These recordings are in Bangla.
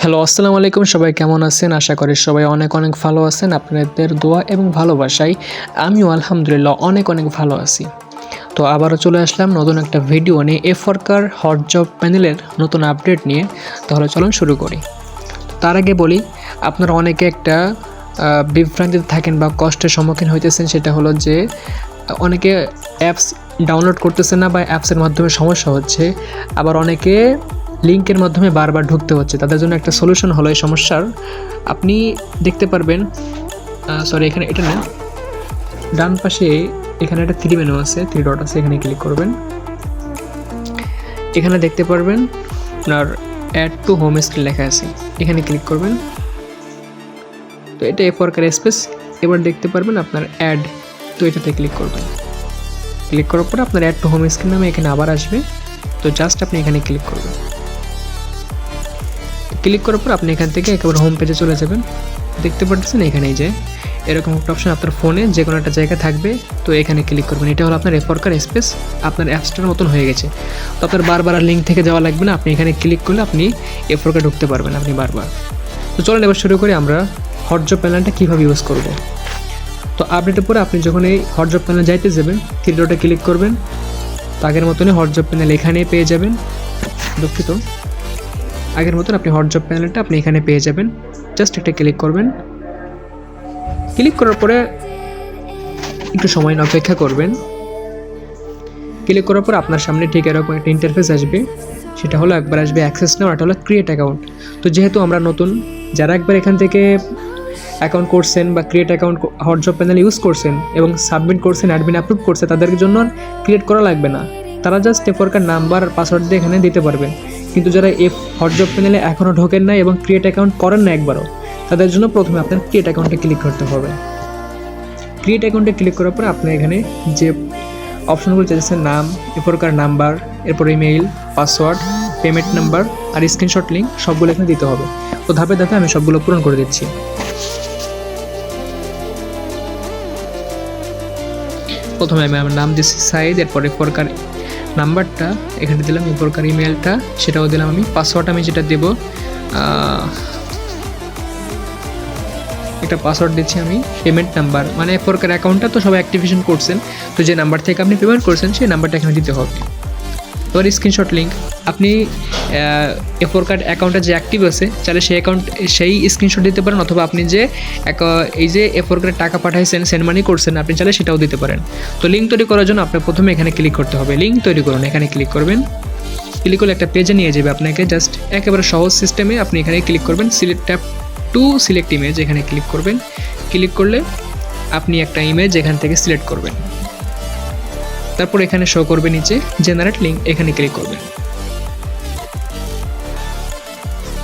হ্যালো, আসসালামু আলাইকুম। সবাই কেমন আছেন? আশা করি সবাই অনেক অনেক ভালো আছেন। আপনাদের দোয়া এবং ভালোবাসায় আমিও আলহামদুলিল্লাহ অনেক অনেক ভালো আছি। তো আবারও চলে আসলাম নতুন একটা ভিডিও নিয়ে এফরকার হট জব প্যানেলের নতুন আপডেট নিয়ে। তাহলে চলুন শুরু করি। তার আগে বলি, আপনারা অনেকে একটা বিভ্রান্তিতে থাকেন বা কষ্টের সম্মুখীন হইতেছেন, সেটা হলো যে অনেকে অ্যাপস ডাউনলোড করতেছে না বা অ্যাপসের মাধ্যমে সমস্যা হচ্ছে। আবার অনেকে লিঙ্কের মাধ্যমে বারবার ঢুকতে হচ্ছে। তাদের জন্য একটা সলিউশন হলো এই সমস্যার। আপনি দেখতে পারবেন, এখানে এটা না, ডান পাশে এখানে একটা থ্রি মেনু আছে, থ্রি ডট আছে, এখানে ক্লিক করবেন। এখানে দেখতে পারবেন আপনার অ্যাড টু হোম স্ক্রিন লেখা আছে, এখানে ক্লিক করবেন। তো এটা এফওয়ার্কার স্পেস। এবার দেখতে পারবেন আপনার অ্যাড, তো এটাতে ক্লিক করবেন। ক্লিক করার পরে আপনার অ্যাড টু হোম স্ক্রিন নামে এখানে আবার আসবে। তো জাস্ট আপনি এখানে ক্লিক করবেন। ক্লিক করার পর আপনি এখান থেকে একেবারে হোম পেজে চলে যাবেন। দেখতে পাচ্ছেন এখানেই যে এরকম একটা অপশন আপনার ফোনে যে কোনো একটা জায়গা থাকবে, তো এখানে ক্লিক করবেন। এটা হলো আপনার এফওয়ার্কার স্পেস, আপনার অ্যাপসটার মতন হয়ে গেছে। তো আপনার বারবার লিঙ্ক থেকে যাওয়া লাগবে না, আপনি এখানে ক্লিক করলে আপনি এফওয়ার্কার ঢুকতে পারবেন আপনি বারবার। তো চলেন এবার শুরু করি আমরা হট জব প্যানেলটা কীভাবে ইউজ করব। তো আপডেটের পরে আপনি যখন এই হট জব প্যানেল যাইতে যাবেন, থ্রি ডটে ক্লিক করবেন। তো আগের মতনই হট জব প্যানেল এখানে পেয়ে যাবেন। দুঃখিত, আগের মতন আপনি হট জব প্যানেলটা আপনি এখানে পেয়ে যাবেন। জাস্ট একটা ক্লিক করবেন। ক্লিক করার পরে একটু সময় অপেক্ষা করবেন। ক্লিক করার পর আপনার সামনে ঠিক এরকম একটা ইন্টারফেস আসবে। সেটা হলো একবার আসবে অ্যাক্সেস নাও, এটা হলো ক্রিয়েট অ্যাকাউন্ট। তো যেহেতু আমরা নতুন, যারা একবার এখান থেকে অ্যাকাউন্ট করছেন বা create account hot job panel use করছেন এবং সাবমিট করছেন, অ্যাডমিন অ্যাপ্রুভ করছে, তাদের জন্য ক্রিয়েট করা লাগবে না। তারা জাস্ট এফওয়ার্কার নাম্বার আর পাসওয়ার্ড দিয়ে এখানে দিতে পারবেন। কিন্তু যারা হট জব প্যানেলে এখনও ঢোকেন না এবং ক্রিয়েট অ্যাকাউন্ট করেন না একবারও, তাদের জন্য প্রথমে আপনার ক্রিয়েট অ্যাকাউন্টে ক্লিক করতে হবে। ক্রিয়েট অ্যাকাউন্টে ক্লিক করার পর আপনি এখানে যে অপশনগুলো চাইছেন, নাম, এফওয়ার্কার নাম্বার, এরপর ইমেইল, পাসওয়ার্ড, পেমেন্ট নাম্বার আর স্ক্রিনশট লিঙ্ক সবগুলো এখানে দিতে হবে। তো ধাপে ধাপে আমি সবগুলো পূরণ করে দিচ্ছি। প্রথমে আমি আমার নাম দিচ্ছি সাইদ, এরপর এফওয়ার্কার নাম্বারটা এখানে দিলাম, এরপরকার ইমেলটা সেটাও দিলাম আমি। পাসওয়ার্ড আমি যেটা দেবো, একটা পাসওয়ার্ড দিচ্ছি আমি। পেমেন্ট নাম্বার মানে এরপরকার অ্যাকাউন্টটা তো সবাই অ্যাক্টিভেশন করছেন, তো যে নাম্বার থেকে আপনি পেমেন্ট করছেন সেই নাম্বারটা এখানে দিতে হবে। এবার স্ক্রিনশট লিঙ্ক, আপনি এফওয়ার্কার অ্যাকাউন্টটা যে অ্যাক্টিভ আছে চাইলে সেই স্ক্রিনশট দিতে পারেন, অথবা আপনি যে এই যে এফওয়ার্কারে টাকা পাঠাইছেন, সেন্ড মানি করছেন, আপনি চাইলে সেটাও দিতে পারেন। তো লিঙ্ক তৈরি করার জন্য আপনার প্রথমে এখানে ক্লিক করতে হবে, লিঙ্ক তৈরি করুন, এখানে ক্লিক করবেন। ক্লিক করলে একটা পেজে নিয়ে যাবে আপনাকে। জাস্ট একেবারে সহজ সিস্টেমে আপনি এখানে ক্লিক করবেন, ট্যাপ টু সিলেক্ট ইমেজ, এখানে ক্লিক করবেন। ক্লিক করলে আপনি একটা ইমেজ এখান থেকে সিলেক্ট করবেন। তারপর এখানে শো করবে নিচে জেনারেট লিঙ্ক, এখানে ক্লিক করবেন।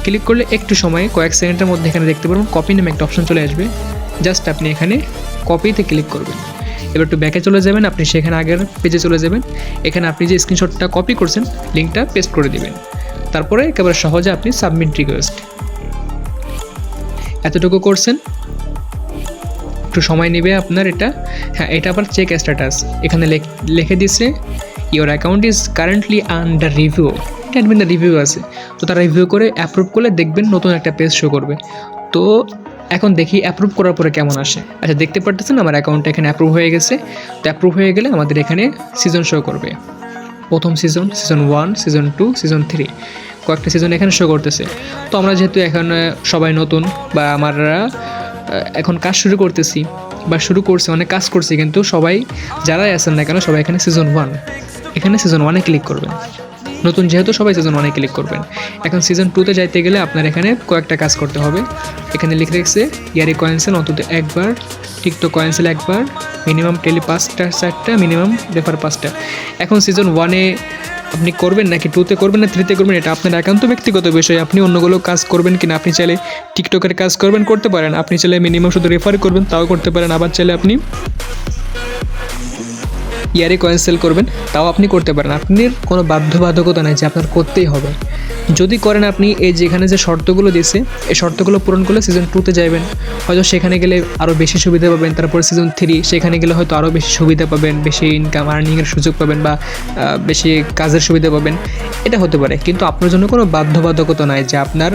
ক্লিক করলে একটু সময়ে কয়েক সেকেন্ডের মধ্যে এখানে দেখতে পারবেন কপি নামে একটা অপশন চলে আসবে। জাস্ট আপনি এখানে কপিতে ক্লিক করবেন। এবার একটু ব্যাকে চলে যাবেন, আপনি সেখানে আগের পেজে চলে যাবেন। এখানে আপনি যে স্ক্রিনশটটা কপি করছেন, লিঙ্কটা পেস্ট করে দিবেন। তারপরে একেবারে সহজে আপনি সাবমিট রিকোয়েস্ট, এতটুকু করছেন। একটু সময় নেবে আপনার এটা। হ্যাঁ, এটা আবার চেক স্ট্যাটাস, এখানে লিখে দিচ্ছে your account is currently under review. এটা অ্যাডমিন রিভিউ আছে, তো তারা রিভিউ করে অ্যাপ্রুভ করলে দেখবেন নতুন একটা পেজ শো করবে। তো এখন দেখি অ্যাপ্রুভ করার পরে কেমন আসে। আচ্ছা, দেখতে পাচ্ছেন আমার অ্যাকাউন্টটা এখানে অ্যাপ্রুভ হয়ে গেছে। তো অ্যাপ্রুভ হয়ে গেলে আমাদের এখানে সিজন শো করবে। প্রথম সিজন, সিজন 1, সিজন 2, সিজন 3, কয়েকটা সিজন এখানে শো করতেছে। তো আমরা যেহেতু এখন সবাই নতুন বা আমরা এখন কাজ শুরু করতেছি বা শুরু করছি, অনেক কাজ করছি, কিন্তু সবাই যারাই আছেন না কেন সবাই এখানে সিজন 1, এখানে সিজন 1-এ ক্লিক করবেন। নতুন যেহেতু সবাই সিজন 1-এ ক্লিক করবেন। এখন সিজন 2-তে যাইতে গেলে আপনার এখানে কয়েকটা কাজ করতে হবে। এখানে লিখে রেখেছে ইয়ারি কয়েন্সেল অন্তত একবার, টিকটক কয়েন্সেল একবার, মিনিমাম টেলি 5টা 4টা, মিনিমাম রেফার 5টা। এখন সিজন 1-এ আপনি করবেন নাকি 2-তে করবেন না 3-তে করবেন, এটা আপনার একান্ত ব্যক্তিগত বিষয়। আপনি অন্যগুলো কাজ করবেন কিনা, আপনি চাইলে টিকটকের কাজ করবেন, করতে পারেন। আপনি চাইলে মিনিমাম শুধু রেফার করবেন, তাও করতে পারেন। আবার চাইলে আপনি ইয়ারে কয়েন সেল করবেন, তাও আপনি করতে পারেন। আপনার কোনো বাধ্যবাধকতা নাই যে আপনার করতেই হবে। যদি করেন আপনি এই যেখানে যে শর্তগুলো দিয়েছে এই শর্তগুলো পূরণ করলে সিজন 2-তে যাবেন, হয়তো সেখানে গেলে আরও বেশি সুবিধা পাবেন। তারপর সিজন 3 সেখানে গেলে হয়তো আরও বেশি সুবিধা পাবেন, বেশি ইনকাম আর্নিংয়ের সুযোগ পাবেন বা বেশি কাজের সুবিধা পাবেন, এটা হতে পারে। কিন্তু আপনার জন্য কোনো বাধ্যবাধকতা নাই যে আপনার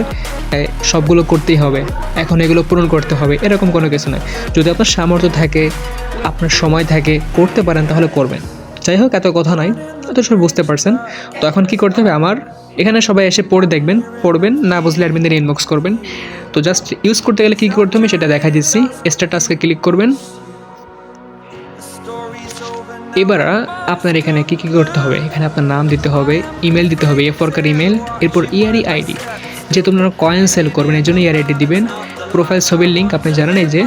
সবগুলো করতেই হবে, এখন এগুলো পূরণ করতে হবে, এরকম কোনো কিছু নয়। যদি আপনার সামর্থ্য থাকে, আপনার সময় থাকে, করতে পারেন, তাহলে করবেন। যাই হোক, এত কথা নাই, তো সব বুঝতে পারছেন। তো এখন কি করতে হবে, আমার এখানে সবাই এসে পড়বেন, না বুঝলে অ্যাডমিনদের ইনবক্স করবেন। তো জাস্ট ইউজ করতে গেলে কী করতে হবে সেটা দেখা দিচ্ছি। স্ট্যাটাসকে ক্লিক করবেন। এবার আপনার এখানে কী করতে হবে, এখানে আপনার নাম দিতে হবে, ইমেল দিতে হবে, এফরকার ইমেল, এরপর ইয়ারি আইডি। যেহেতু আপনারা কয়েন সেল করবেন এই জন্য ইয়ারি আইডি দিবেন। প্রোফাইল ছবির লিঙ্ক আপনি জানেন, এই যে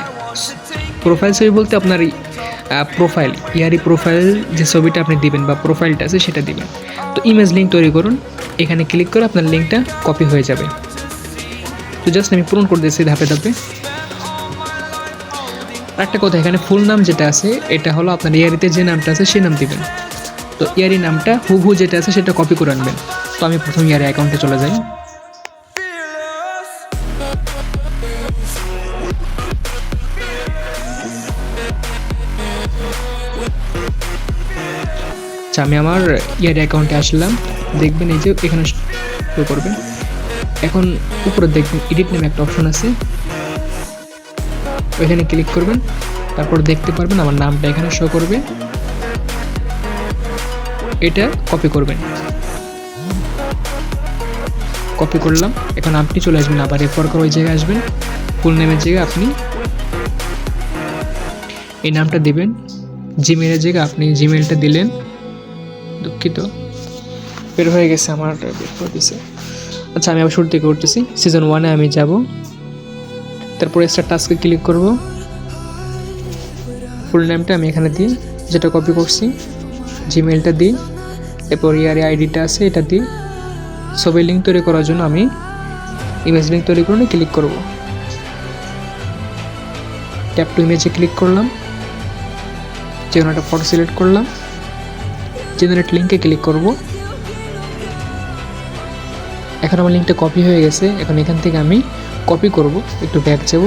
প্রোফাইল ছবি বলতে আপনার প্রোফাইল, ইয়ারি প্রোফাইল যে ছবিটা আপনি দিবেন বা প্রোফাইলটা আছে সেটা দিবেন। তো ইমেজ লিঙ্ক তৈরি করুন, এখানে ক্লিক করে আপনার লিঙ্কটা কপি হয়ে যাবে। তো জাস্ট আমি পূরণ করে দিয়েছি ধাপে ধাপে। একটা কথা, এখানে ফুল নাম যেটা আছে এটা হলো আপনার ইয়ারিতে যে নামটা আছে সেই নাম দিবেন। তো ইয়ারি নামটা হুবহু যেটা আছে সেটা কপি করে আনবেন। তো আমি প্রথম ইয়ারি অ্যাকাউন্টে চলে যাই। আমি আমার ইয়ারি অ্যাকাউন্টে আসলাম, দেখবেন এই যে এখানে শো করবেন। এখন উপরে দেখবেন এডিট নামে একটা অপশন আছে, ওইখানে ক্লিক করবেন। তারপর দেখতে পারবেন আমার নামটা এখানে শো করবে, এটা কপি করবেন। কপি করলাম, এখন আপনি চলে আসবেন আবার এরপর ওই জায়গায় আসবেন, ফুল নেমের জায়গায় আপনি এই নামটা দিবেন। জিমেলের জায়গায় আপনি জিমেলটা দিলেন। দুঃখিত, বের হয়ে গেছে আমার, বের করে দিছে। আচ্ছা, আমি আবার শুরু থেকে করতেছি। সিজন 1-এ আমি যাব, তারপরে স্ট্যাটাসকে ক্লিক করব। ফুল নেমটা আমি এখানে দিই, যেটা কপি করছি, জিমেলটা দিই, এরপর ইয়ারি আইডিটা আছে এটা দিই। ছবির লিঙ্ক তৈরি করার জন্য আমি ইমেজ লিঙ্ক তৈরি করে ক্লিক করব। ট্যাপ টু ইমেজে ক্লিক করলাম, যে কোনো একটা ফটো সিলেক্ট করলাম, জেনারেট লিঙ্কে ক্লিক করব। এখন আমার লিঙ্কটা কপি হয়ে গেছে। এখন এখান থেকে আমি কপি করব, একটু ব্যাক যাব,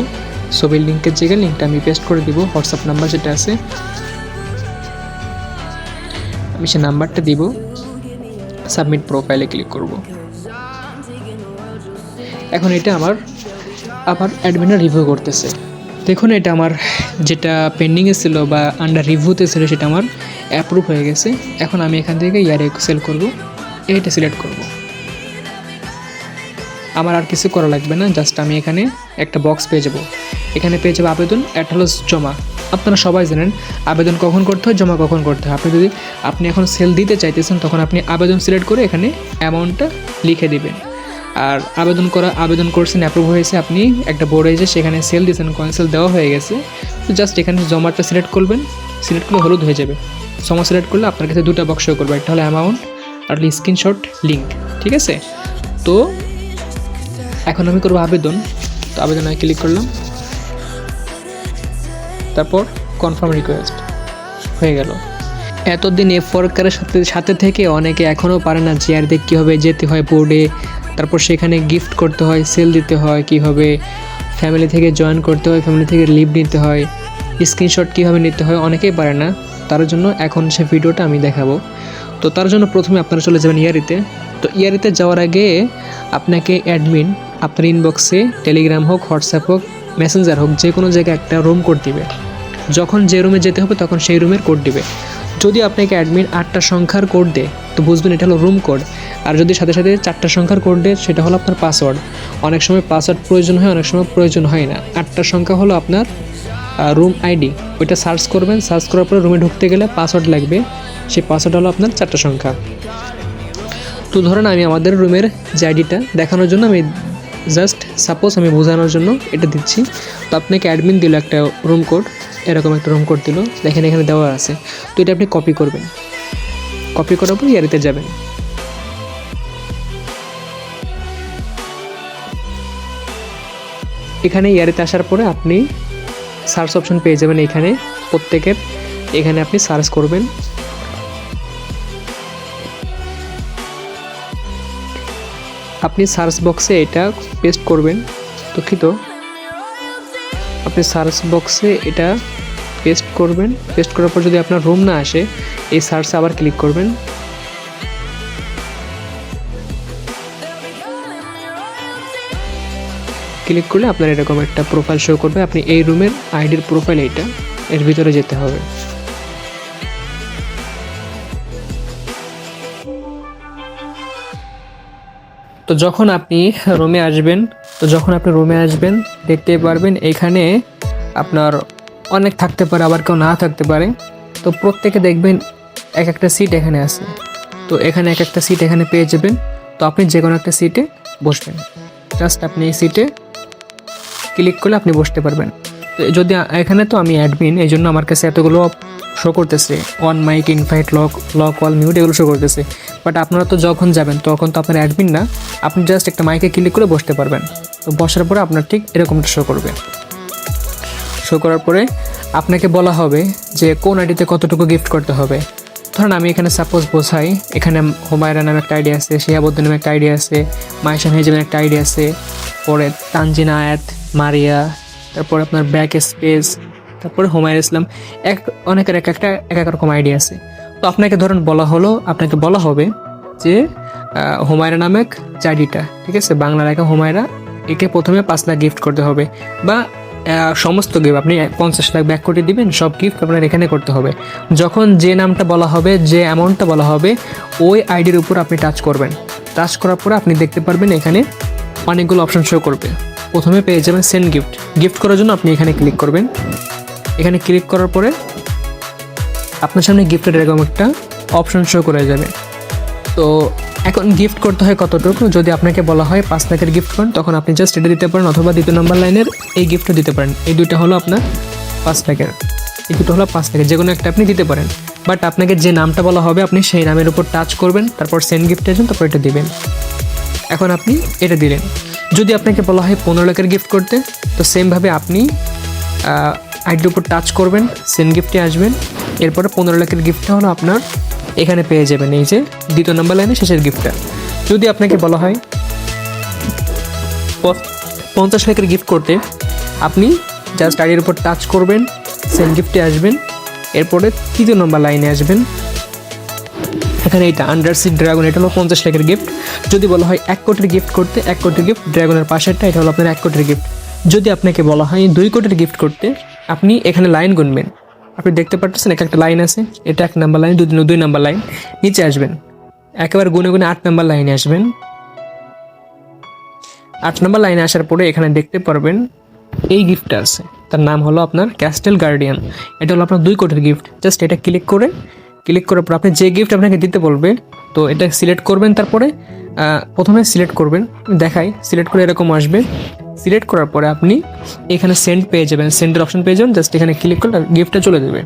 ছবির লিঙ্কের জায়গায় লিঙ্কটা আমি পেস্ট করে দিব। হোয়াটসঅ্যাপ নাম্বার যেটা আছে আমি সে নাম্বারটা দিব, সাবমিট প্রোফাইলে ক্লিক করব। এখন এটা আমার আবার অ্যাডমিনরা রিভিউ করতেছে। দেখুন, এটা আমার যেটা পেন্ডিংয়ে ছিল বা আন্ডার রিভিউতে ছিল সেটা আমার অ্যাপ্রুভ হয়ে গেছে। এখন আমি এখান থেকে ইয়ারে সেল করব, এইটা সিলেক্ট করব। আমার আর কিছু করা লাগবে না, জাস্ট আমি এখানে একটা বক্স পেয়ে যাব। এখানে পেয়ে যাবো আবেদন, একটা হলো জমা। আপনারা সবাই জানেন আবেদন কখন করতে হয়, জমা কখন করতে হয়। আপনি এখন সেল দিতে চাইতেছেন তখন আপনি আবেদন সিলেক্ট করে এখানে অ্যামাউন্টটা লিখে দিবেন। আর আবেদন করছেন, অ্যাপ্রুভ হয়েছে, আপনি একটা বোর্ড এসে সেখানে সেল দিয়েছেন, কয়েন সেল দেওয়া হয়ে গেছে। তো জাস্ট এখানে জমাটা সিলেক্ট করবেন, সিলেক্ট করলে হলুদ হয়ে যাবে। জমা সিলেক্ট করলে আপনার কাছে দুটো বক্স শো করবে, একটা হলো অ্যামাউন্ট আর হলো স্ক্রিনশট লিঙ্ক, ঠিক আছে? তো এখন আমি করবো আবেদন। তো আবেদনে ক্লিক করলাম, তারপর কনফার্ম রিকোয়েস্ট হয়ে গেল। এতদিন এফওয়ার্কারের সাথে থেকে অনেকে এখনও পারে না জিআরতে কীভাবে যেতে হয় বোর্ডে, তারপর সেখানে গিফট করতে হয়, সেল দিতে হয়, কীভাবে ফ্যামিলি থেকে জয়েন করতে হয়, ফ্যামিলি থেকে লিভ নিতে হয়, স্ক্রিনশট কীভাবে নিতে হয়, অনেকেই পারে না। তার জন্য এখন সে ভিডিওটা আমি দেখাবো। তো তার জন্য প্রথমে আপনারা চলে যাবেন ইয়ারিতে। তো ইয়ারিতে যাওয়ার আগে আপনাকে অ্যাডমিন আপনার ইনবক্সে টেলিগ্রাম হোক, হোয়াটসঅ্যাপ হোক, মেসেঞ্জার হোক, যে কোনো জায়গায় একটা রুম কোড দিবে। যখন যে রুমে যেতে হবে তখন সেই রুমের কোড দিবে। যদি আপনাকে অ্যাডমিন 8টা সংখ্যার কোড দেয় তো বুঝবেন এটা হলো রুম কোড। আর যদি সাথে সাথে 4টা সংখ্যার কোড দেয় সেটা হলো আপনার পাসওয়ার্ড। অনেক সময় পাসওয়ার্ড প্রয়োজন হয়, অনেক সময় প্রয়োজন হয় না। 8টা সংখ্যা হলো আপনার রুম আইডি, ওইটা সার্চ করবেন। সার্চ করার পরে রুমে ঢুকতে গেলে পাসওয়ার্ড লাগবে, সেই পাসওয়ার্ড হলো আপনার 4টা সংখ্যা। তো ধরেন আমি আমাদের রুমের যে আইডিটা দেখানোর জন্য আমি জাস্ট সাপোজ আমি বোঝানোর জন্য এটা দিচ্ছি। তো আপনাকে অ্যাডমিন দিল একটা রুম কোড, এরকম একটা রুম কোড দিল, দেখেন এখানে দেওয়া আছে। তো এটা আপনি কপি করবেন, কপি করার পর ইয়ারিতে যাবেন। এখানে ইয়ারিতে আসার পরে আপনি সার্চ অপশন পেয়ে যাবেন। এখানে প্রত্যেকের এখানে আপনি সার্চ করবেন, আপনি সার্চ বক্সে এটা পেস্ট করবেন। দুঃখিত, আপনি সার্চ বক্সে এটা পেস্ট করবেন। পেস্ট করার পর যদি আপনার রুম না আসে, এই সার্চে আবার ক্লিক করবেন। ক্লিক করলে আপনার এরকম একটা প্রোফাইল শো করবে। আপনি এই রুমের আইডির প্রোফাইল এইটা, এর ভিতরে যেতে হবে। তো যখন আপনি রুমে আসবেন দেখতে পারবেন এখানে আপনার অনেক থাকতে পারে, আবার কেউ না থাকতে পারে। তো প্রত্যেকে দেখবেন এক একটা সিট এখানে আছে। তো এখানে এক একটা সিট এখানে পেয়ে যাবেন। তো আপনি যে কোনো একটা সিটে বসবেন। জাস্ট আপনি এই সিটে ক্লিক করলে আপনি বসতে পারবেন। তো যদি এখানে তো আমি অ্যাডমিন, এই জন্য আমার কাছে এতগুলো শো করতেছে, on mic, invite, lock all, mute, এগুলো শো করতেছে। বাট আপনারা তো যখন যাবেন তখন তো আপনার অ্যাডমিন না, আপনি জাস্ট একটা মাইকে ক্লিক করে বসতে পারবেন। তো বসার পরে আপনার ঠিক এরকমটা শো করবে। শো করার পরে আপনাকে বলা হবে যে কোন আইডিতে কতটুকু গিফট করতে হবে। ধরুন আমি এখানে সাপোজ বোঝাই, এখানে হুমায়রা নামে একটা আইডি আছে, শিহাবুদ্দিন নামে একটা আইডি আছে, মাইশা মেহজাবিন একটা আইডি আছে, পরে তানজিনা আয়াত, মারিয়া, তারপরে আপনার ব্যাক স্পেস, তারপরে হুমায়রা ইসলাম, অনেকের এক এক রকম আইডি আছে। তো আপনাকে ধরুন আপনাকে বলা হবে যে হুমায়রা নামে যে আইডিটা, ঠিক আছে, বাংলা লেখা হুমায়রা, একে প্রথমে 5 লাখ গিফট করতে হবে, বা সমস্ত গিফট আপনি 50 লাখ ব্যাক করে দিবেন, সব গিফট আপনার এখানে করতে হবে। যখন যে নামটা বলা হবে, যে অ্যামাউন্টটা বলা হবে, ওই আইডির উপর আপনি টাচ করবেন। টাচ করার পরে আপনি দেখতে পারবেন এখানে অনেকগুলো অপশন শো করবে। প্রথমে পেয়ে যাবেন সেন্ড গিফট। গিফট করার জন্য আপনি এখানে ক্লিক করবেন। এখানে ক্লিক করার পরে আপনার সামনে গিফটের এরকম একটা অপশন শো করে যাবে। তো এখন গিফট করতে হয় কতটুকু, যদি আপনাকে বলা হয় 5 লাখের গিফট করেন, তখন আপনি জাস্ট এটা দিতে পারেন, অথবা 2 নম্বর লাইনের এই গিফটটা দিতে পারেন। এই দুইটা হলো আপনার 5 লাখের, এই দুটো হলো 5 লাখের, যে কোনো একটা আপনি দিতে পারেন। বাট আপনাকে যে নামটা বলা হবে আপনি সেই নামের উপর টাচ করবেন, তারপর সেন্ড গিফটের জন্য তারপর এটা দিবেন। এখন আপনি এটা দিলেন। যদি আপনাকে বলা হয় 15 লাখের গিফট করতে, তো সেমভাবে আপনি আইডির উপর টাচ করবেন, সেন্ড গিফটে আসবেন, এরপরে 15 লাখের গিফটটা হলো আপনার এখানে পেয়ে যাবেন, এই যে 2 নম্বর লাইনে শেষের গিফটটা। যদি আপনাকে বলা হয় 50 লাখের গিফট করতে, আপনি জাস্ট আইডির উপর টাচ করবেন, সেন্ড গিফটে আসবেন, এরপরে 3 নম্বর লাইনে আসবেন, এখানে এইটা আন্ডারসিড ড্রাগন, এটা হলো 50 লাখের গিফট। যদি বলা হয় 1 কোটির গিফট করতে, 1 কোটির গিফট, ড্রাগনের পাশেরটা, এটা হলো আপনার 1 কোটির গিফট। যদি আপনাকে বলা হয় 2 কোটির গিফট করতে, আপনি এখানে লাইন গুনবেন। আপনি দেখতে পাচ্ছেন একটা লাইন আছে, এটা 1 নম্বর লাইন, 2 নম্বর লাইন, নিচে আসবেন, একেবারে গুনে 8 নম্বর লাইনে আসবেন। 8 নম্বর লাইনে আসার পরে এখানে দেখতে পারবেন এই গিফটটা আছে, তার নাম হলো আপনার ক্যাস্টেল গার্ডিয়ান। এটা হলো আপনার 2 কোটির গিফট। জাস্ট এটা ক্লিক করার পর আপনি যে গিফট আপনাকে দিতে বলবে, তো এটা সিলেক্ট করবেন। তারপরে প্রথমে সিলেক্ট করবেন, সিলেক্ট করে এরকম আসবে। সিলেক্ট করার পরে আপনি এখানে সেন্ড পেয়ে যাবেন, সেন্ডের অপশন পেয়ে যাবেন। জাস্ট এখানে ক্লিক করলে গিফটটা চলে যাবে।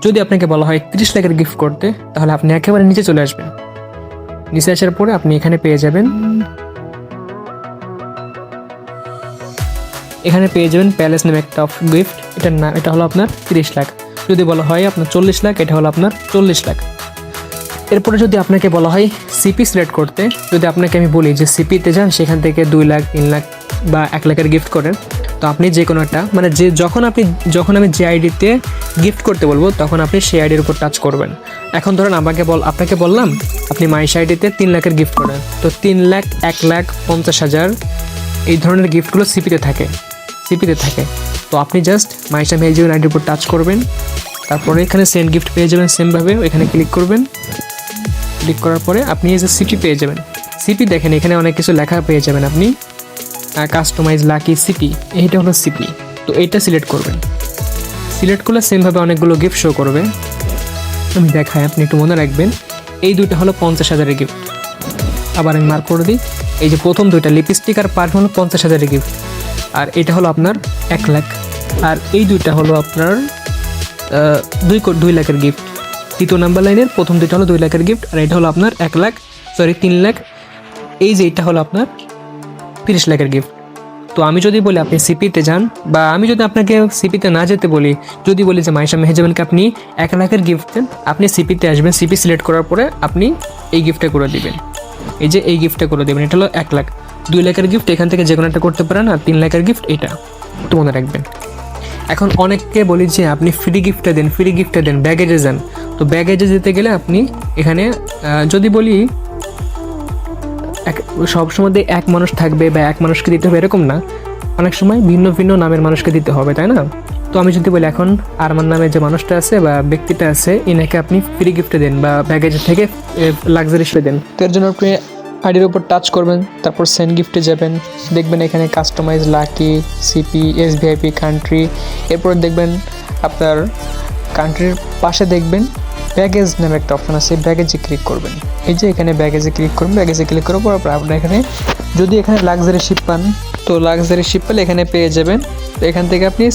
যদি আপনাকে বলা হয় 30 লাখের গিফট করতে, তাহলে আপনি একেবারে নিচে চলে আসবেন। নিচে আসার পরে আপনি এখানে পেয়ে যাবেন প্যালেস নামে একটা গিফট। এটার নাম, এটা হলো আপনার 30 লাখ। যদি বলা হয় আপনার 40 লাখ, এটা হলো আপনার 40 লাখ। এরপরে যদি আপনাকে বলা হয় সিপি সিলেক্ট করতে, যদি আপনাকে আমি বলি যে সিপিতে যান, সেখান থেকে 2 লাখ, 3 লাখ বা 1 লাখের গিফট করেন, তো আপনি যে কোনো একটা, মানে যখন আমি যে আইডিতে গিফট করতে বলবো, তখন আপনি সেই আইডির উপর টাচ করবেন। এখন ধরেন আপনাকে বললাম আপনি মাইশা আইডিতে 3 লাখের গিফট করেন, তো 3 লাখ, 1 লাখ, 50,000 এই ধরনের গিফটগুলো সিপিতে থাকে। তো আপনি জাস্ট মাইশা মেহজাবিন আইডির উপর টাচ করবেন, তারপরে এখানে সেন্ড গিফট পেয়ে যাবেন। সেমভাবে এখানে ক্লিক করবেন। ক্লিক করার পরে আপনি এই যে সিপি পেয়ে যাবেন। সিপি দেখেন এখানে অনেক কিছু লেখা পেয়ে যাবেন আপনি, কাস্টমাইজ লাকি সিপি, এইটা হলো সিপি। তো এইটা সিলেক্ট করবেন। সিলেক্ট করলে সেমভাবে অনেকগুলো গিফট শো করবে। আমি দেখাই, আপনি একটু মনে রাখবেন। এই দুইটা হলো 50,000-এর গিফট। আবার আমি মার্ক করে দিই, এই যে প্রথম দুইটা লিপস্টিক আর পারফিউম হলো 50,000-এর গিফট, আর এটা হলো আপনার 1 লাখ। আর এই দুইটা হলো আপনার 2 লাখের গিফট। 3 নম্বর লাইনের প্রথম দুইটা হলো 2 লাখের গিফট, আর এটা হলো আপনার 3 লাখ। এই যে এটা হলো আপনার 30 লাখের গিফট। তো আমি যদি বলি আপনি সিপিতে যান, বা আমি যদি আপনাকে সিপিতে না যেতে বলি, যদি বলি যে মাইশা মেহজাবিনকে আপনি 1 লাখের গিফট দেন, আপনি সিপিতে আসবেন। সিপি সিলেক্ট করার পরে আপনি এই গিফটটা করে দিবেন। এই যে এই গিফটটা করে দেবেন, এটা হলো 1 লাখ। 2 লাখের গিফট এখান থেকে যে কোনো একটা করতে পারেন, আর 3 লাখের গিফট এটা, একটু মনে রাখবেন। এখন অনেককে বলি যে আপনি ফ্রি গিফটটা দেন, ব্যাগেজে যান। তো ব্যাগেজে যেতে গেলে আপনি এখানে যদি বলি সবসময় এক মানুষ থাকবে বা এক মানুষকে দিতে হবে এরকম না, অনেক সময় ভিন্ন ভিন্ন নামের মানুষকে দিতে হবে, তাই না? তো আমি যদি বলি এখন আরমান নামে যে মানুষটা আছে বা ব্যক্তিটা আছে, এনাকে আপনি ফ্রি গিফটে দেন বা ব্যাগেজ থেকে লাক্সারিসে দেন। তো এর জন্য আপনি আইডির উপর টাচ করবেন, তারপর সেন্ড গিফটে যাবেন, দেখবেন এখানে customise lucky, CP, SVIP country, এরপর দেখবেন আপনার কান্ট্রির পাশে দেখবেন ব্যাগেজ নামে একটা অপশন আছে, ব্যাগেজে ক্লিক করবেন। এই যে এখানে ব্যাগেজে ক্লিক করবেন, ব্যাগেজে ক্লিক করার পর আপনার এখানে যদি এখানে লাক্সারি শিপ পান, তো লাক্সারি শিপ পেলে এখানে পেয়ে যাবেন। তো এখান থেকে আপনি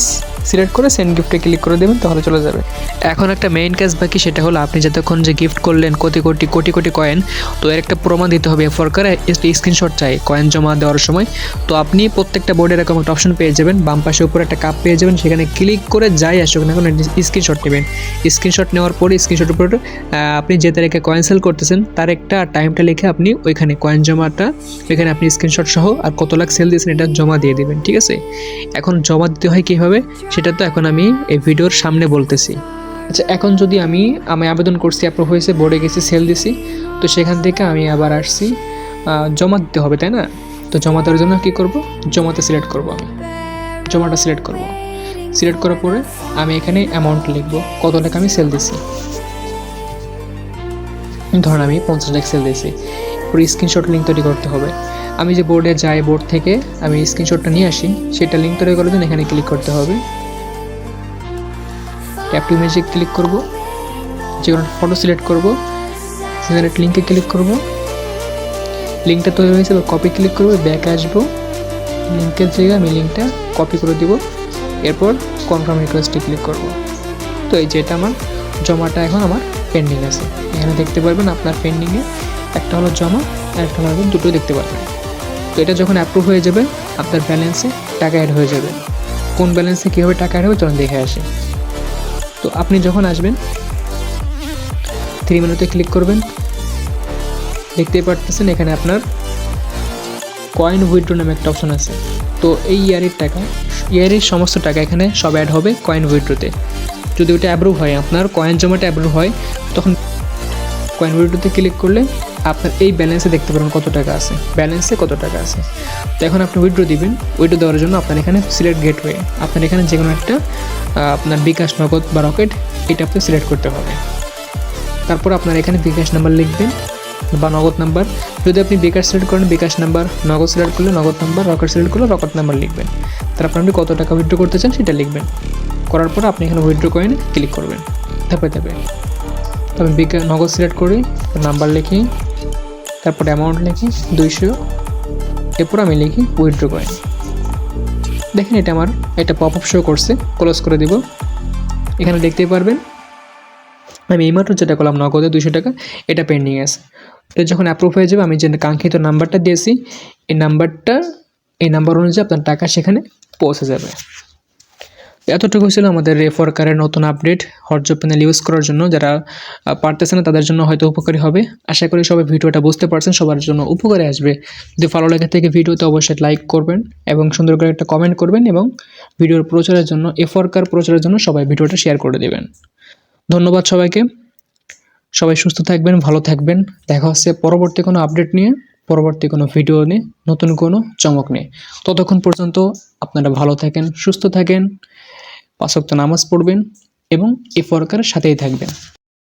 সিলেক্ট করে সেন্ড গিফটে ক্লিক করে দেবেন, তাহলে চলে যাবে। এখন একটা মেইন কাজ বাকি, সেটা হলো আপনি যতক্ষণ যে গিফট করলেন কোটি কোটি কয়েন, তো এর একটা প্রমাণ দিতে হবে। ফরকারে স্ক্রিনশট চাই কয়েন জমা দেওয়ার সময়। তো আপনি প্রত্যেকটা বোর্ডে এরকম একটা অপশন পেয়ে যাবেন, বাম পাশে উপরে একটা কাপ পেয়ে যাবেন, সেখানে ক্লিক করে যাই আসুক না এখন স্ক্রিনশট নেবেন। স্ক্রিনশট নেওয়ার পরে স্ক্রিনশটের উপরে আপনি যে তারিখে কয়েন সেল করতেছেন তার একটা টাইমটা লিখে আপনি ওইখানে কয়েন জমাটা ওইখানে আপনি স্ক্রিনশট সহ আর কত লাখ সেল দিয়েছেন এটা জমা দিয়ে দেবেন, ঠিক আছে? এখন জমা দিতে হয় কীভাবে সেটা তো এখন আমি এই ভিডিওর সামনে বলতেছি। আচ্ছা, এখন যদি আমি আবেদন করছি, অ্যাপ্রুভ হয়েছে, বোর্ডে গেছি, সেল দিছি, তো সেখান থেকে আমি আবার আসছি, জমা দিতে হবে, তাই না? তো জমা দেওয়ার জন্য কী করব, জমাতে সিলেক্ট করব, আমি জমাটা সিলেক্ট করব। সিলেক্ট করার পরে আমি এখানে অ্যামাউন্ট লিখব, কত টাকা আমি সেল দিছি। ধরুন আমি 50 লাখ সেল দিয়েছি। পুরো স্ক্রিনশট লিঙ্ক তৈরি করতে হবে। আমি যে বোর্ডে যাই, বোর্ড থেকে আমি স্ক্রিনশটটা নিয়ে আসি, সেটা লিঙ্ক তৈরি করার জন্য এখানে ক্লিক করতে হবে। ট্যাপ টু ইমেজে ক্লিক করব, যে কোনো ফটো সিলেক্ট করব, জেনারেট লিঙ্কে ক্লিক করব, লিঙ্কটা তৈরি হয়েছে, কপি ক্লিক করব, ব্যাকে আসবো, লিঙ্কের জায়গায় আমি লিঙ্কটা কপি করে দিব, এরপর কনফার্ম রিকোয়েস্টে ক্লিক করব। তো এই যে এটা আমার জমাটা এখন আমার পেন্ডিং আছে, এখানে দেখতে পারবেন আপনার পেন্ডিংয়ে একটা হলো জমা আর একটা হলো দুটো দেখতে পারবেন। তো এটা যখন অ্যাপ্রুভ হয়ে যাবে আপনার ব্যালেন্সে টাকা অ্যাড হয়ে যাবে। কোন ব্যালেন্সে কীভাবে টাকা অ্যাড হবে চলুন দেখে আসি। তো আপনি যখন আসবেন 3 মেনুতে ক্লিক করবেন, দেখতেই পারতেছেন এখানে আপনার কয়েন উইথড্র নামে একটা অপশন আছে। তো এই ইয়ারের সমস্ত টাকা এখানে সব অ্যাড হবে কয়েন উইথড্রতে। যদি ওটা অ্যাপ্রুভ হয়, আপনার কয়েন জমাটা অ্যাপ্রুভ হয়, তখন কয়েন উইথড্রতে ক্লিক করলে আপনার এই ব্যালেন্সে দেখতে পারেন কত টাকা আছে, ব্যালেন্সে কত টাকা আছে। তো এখন আপনি উইথড্র দিবেন, উইথড্র দেওয়ার জন্য আপনার এখানে সিলেক্ট গেটওয়ে, আপনার এখানে যে কোনো একটা আপনার বিকাশ, নগদ বা রকেট, এটা আপনি সিলেক্ট করতে হবে। তারপর আপনার এখানে বিকাশ নাম্বার লিখবেন বা নগদ নাম্বার। যদি আপনি বিকাশ সিলেক্ট করেন বিকাশ নাম্বার, নগদ সিলেক্ট করলে নগদ নাম্বার, রকেট সিলেক্ট করলে রকেট নাম্বার লিখবেন। তারপর আপনি কত টাকা উইথড্র করতে চান সেটা লিখবেন। করার পর আপনি এখানে উইথড্র কয়েনে ক্লিক করবেন, ধাপে ধাপে। আমি নগদ সিলেক্ট করি, নাম্বার লিখি, তারপর অ্যামাউন্ট লিখি 200, এরপর আমি লিখি উইথড্র কয়েন। দেখেন এটা আমার একটা পপ আপ শো করছে, ক্লোজ করে দিব। এখানে দেখতেই পারবেন আমি এইমাত্র যেটা করলাম নগদে 200 টাকা, এটা পেন্ডিং আছে। এটা যখন অ্যাপ্রুভ হয়ে যাবে, আমি যে কাঙ্ক্ষিত নাম্বারটা দিয়েছি এই নাম্বার অনুযায়ী আপনার টাকা সেখানে পৌঁছে যাবে। এতটুকু ছিল আমাদের রেফরকারের নতুন আপডেট হটজব প্যানেল ইউজ করার জন্য। যারা পারতেছে না তাদের জন্য হয়তো উপকারী হবে। আশা করি সবাই ভিডিওটা বুঝতে পারছেন, সবার জন্য উপকারে আসবে। যদি ভালো লাগে থেকে ভিডিওতে অবশ্যই লাইক করবেন এবং সুন্দর করে একটা কমেন্ট করবেন, এবং ভিডিওর প্রচারের জন্য, এফরকার প্রচারের জন্য সবাই ভিডিওটা শেয়ার করে দেবেন। ধন্যবাদ সবাইকে। সবাই সুস্থ থাকবেন, ভালো থাকবেন। দেখা হচ্ছে পরবর্তী কোনো আপডেট নিয়ে, পরবর্তী কোনো ভিডিও নিয়ে, নতুন কোনো চমক নিয়ে। ততক্ষণ পর্যন্ত আপনারা ভালো থাকেন, সুস্থ থাকেন, 5 ওয়াক্ত নামাজ পড়বেন এবং এই ফরকারের সাথেই থাকবেন।